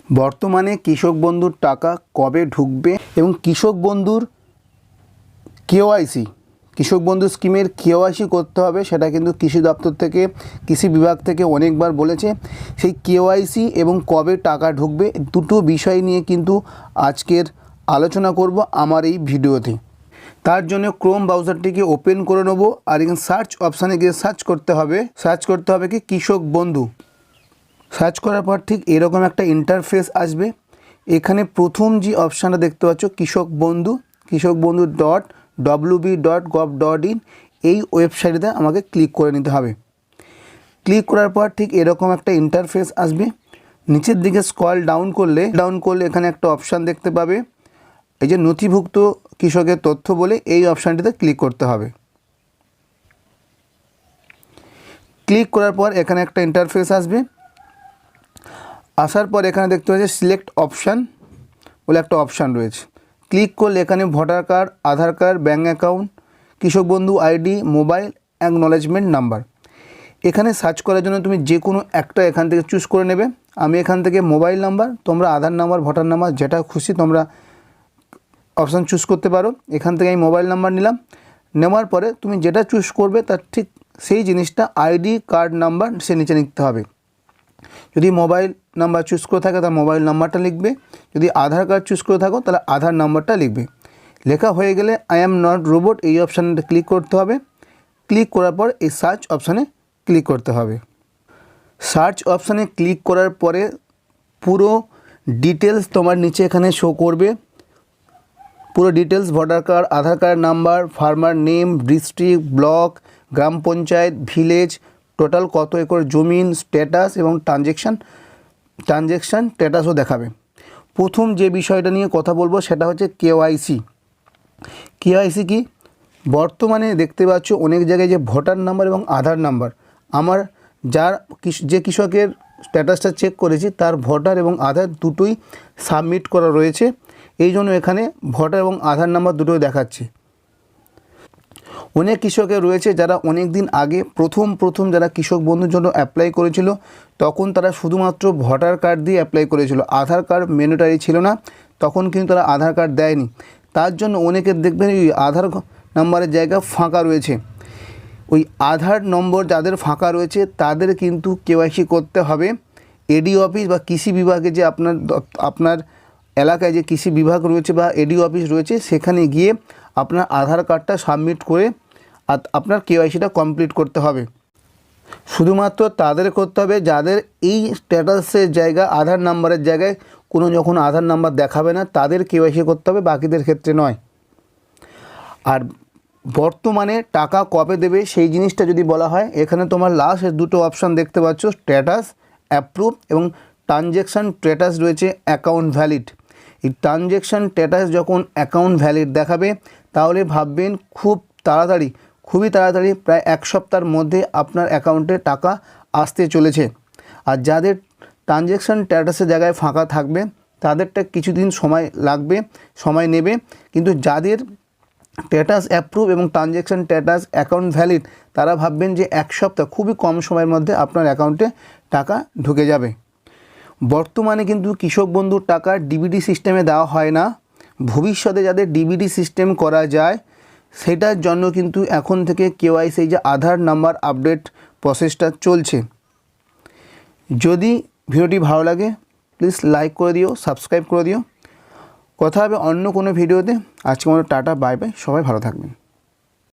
বর্তমানে কৃষক বন্ধুর টাকা কবে ঢুকবে এবং কৃষক বন্ধুর কেওআইসি কৃষক বন্ধু স্কিমের কেওআইসি করতে হবে, সেটা কিন্তু কৃষি দপ্তর থেকে কৃষি বিভাগ থেকে অনেকবার বলেছে। সেই কেওআইসি এবং কবে টাকা ঢুকবে দুটো বিষয় নিয়ে কিন্তু আজকের আলোচনা করব আমার এই ভিডিওতে। তার জন্য ক্রোম ব্রাউজারটিকে ওপেন করে নেব আর এখানে সার্চ অপশানে গিয়ে সার্চ করতে হবে কি কৃষক বন্ধু। সার্চ করার পর ঠিক এরকম একটা ইন্টারফেস আসবে। এখানে প্রথম যে অপশানটা দেখতে পাচ্ছ কৃষক বন্ধু www.gov.in এই ওয়েবসাইটে আমাকে ক্লিক করে নিতে হবে। ক্লিক করার পর ঠিক এরকম একটা ইন্টারফেস আসবে। নিচের দিকে স্ক্রল ডাউন করলে এখানে একটা অপশান দেখতে পাবে, এই যে নথিভুক্ত কৃষকের তথ্য বলে এই অপশানটিতে ক্লিক করতে হবে। ক্লিক করার পর এখানে একটা ইন্টারফেস আসবে। আসার পর এখানে দেখতে পাচ্ছি সিলেক্ট অপশান বলে একটা অপশান রয়েছে। ক্লিক করলে এখানে voter card, Aadhaar card, bank account, কৃষক বন্ধু আইডি, মোবাইল অ্যাকনলেজমেন্ট নাম্বার। এখানে সার্চ করার জন্য তুমি যে কোনো একটা এখান থেকে চুজ করে নেবে। আমি এখান থেকে মোবাইল নাম্বার, তোমরা আধার নাম্বার, ভোটার নাম্বার যেটা খুশি তোমরা অপশান চুজ করতে পারো। এখান থেকে আমি মোবাইল নাম্বার নিলাম। নেওয়ার পরে তুমি যেটা চুজ করবে তার ঠিক সেই জিনিসটা আইডি কার্ড নাম্বার সে নিচে লিখতে হবে। যদি মোবাইল নাম্বার চুজ করে থাকে তাহলে মোবাইল নাম্বারটা লিখবে, যদি আধার কার্ড চুজ করে থাকো তাহলে আধার নাম্বারটা লিখবে। লেখা হয়ে গেলে আই অ্যাম নট রোবট এই অপশানটা ক্লিক করতে হবে। ক্লিক করার পর এই সার্চ অপশানে ক্লিক করতে হবে। সার্চ অপশানে ক্লিক করার পরে পুরো ডিটেলস তোমার নিচে এখানে শো করবে। পুরো details voter card, Aadhaar card number, farmer name, district, block, গ্রাম পঞ্চায়েত, ভিলেজ, টোটাল কত একর জমিন, স্ট্যাটাস এবং ট্রানজ্যাকশান স্ট্যাটাসও দেখাবে। প্রথম যে বিষয়টা নিয়ে কথা বলবো সেটা হচ্ছে কেওআইসি। কেওআইসি কি? বর্তমানে দেখতে পাচ্ছ অনেক জায়গায় যে ভোটার নাম্বার এবং আধার নাম্বার, আমার যে কৃষকের স্ট্যাটাসটা চেক করেছি তার ভোটার এবং আধার দুটোই সাবমিট করা রয়েছে, এই জন্য এখানে ভোটার এবং আধার নাম্বার দুটোই দেখাচ্ছে। অনেক কৃষকের রয়েছে যারা অনেক দিন আগে প্রথম যারা কৃষক বন্ধুর জন্য অ্যাপ্লাই করেছিল তখন তারা শুধুমাত্র ভোটার কার্ড দিয়ে অ্যাপ্লাই করেছিল, আধার কার্ড ম্যান্ডেটরি ছিল না, তখন কিন্তু তারা আধার কার্ড দেয়নি। তার জন্য অনেকের দেখবেন ওই আধার নাম্বারের জায়গা ফাঁকা রয়েছে। ওই আধার নম্বর যাদের ফাঁকা রয়েছে তাদের কিন্তু কেওআইসি করতে হবে। এডি অফিস বা কৃষি বিভাগে যে আপনার এলাকায় যে কৃষি বিভাগ রয়েছে বা এডি অফিস রয়েছে সেখানে গিয়ে আপনার আধার কার্ডটা সাবমিট করে আপনার কেওআইসিটা কমপ্লিট করতে হবে। শুধুমাত্র তাদের করতে হবে যাদের এই স্ট্যাটাসের জায়গা আধার নাম্বারের জায়গায় যখন আধার নাম্বার দেখাবে না তাদের কেওআইসি করতে হবে, বাকিদের ক্ষেত্রে নয়। আর বর্তমানে টাকা কবে দেবে সেই জিনিসটা যদি বলা হয়, এখানে তোমার লাস্ট দুটো অপশান দেখতে পাচ্ছ, স্ট্যাটাস অ্যাপ্রুভ এবং ট্রানজ্যাকশান স্ট্যাটাস রয়েছে অ্যাকাউন্ট ভ্যালিড। এই ট্রানজ্যাকশান স্ট্যাটাস যখন অ্যাকাউন্ট ভ্যালিড দেখাবে তাহলে ভাববেন খুবই তাড়াতাড়ি প্রায় এক সপ্তাহের মধ্যে আপনার অ্যাকাউন্টে টাকা আসতে চলেছে। আর যাদের ট্রানজ্যাকশান স্ট্যাটাসের জায়গায় ফাঁকা থাকবে তাদেরটা কিছুদিন সময় নেবে, কিন্তু যাদের স্ট্যাটাস অ্যাপ্রুভ এবং ট্রানজ্যাকশান স্ট্যাটাস অ্যাকাউন্ট ভ্যালিড তারা ভাববেন যে এক সপ্তাহ খুবই কম সময়ের মধ্যে আপনার অ্যাকাউন্টে টাকা ঢুকে যাবে। বর্তমানে কিন্তু কৃষক বন্ধুর টাকা ডিবিটি সিস্টেমে দেওয়া হয় না। ভবিষ্যতে যাদের ডিবিটি সিস্টেম করা যায় সেটার জন্য কিন্তু এখন থেকে কেওআইসি যে আধার নাম্বার আপডেট প্রসেসটা চলছে। যদি ভিডিওটি ভালো লাগে প্লিজ লাইক করে দিও, সাবস্ক্রাইব করে দিও। কথা হবে অন্য কোনো ভিডিওতে। আজকে মতো টাটা, বাই বাই, সবাই ভালো থাকবেন।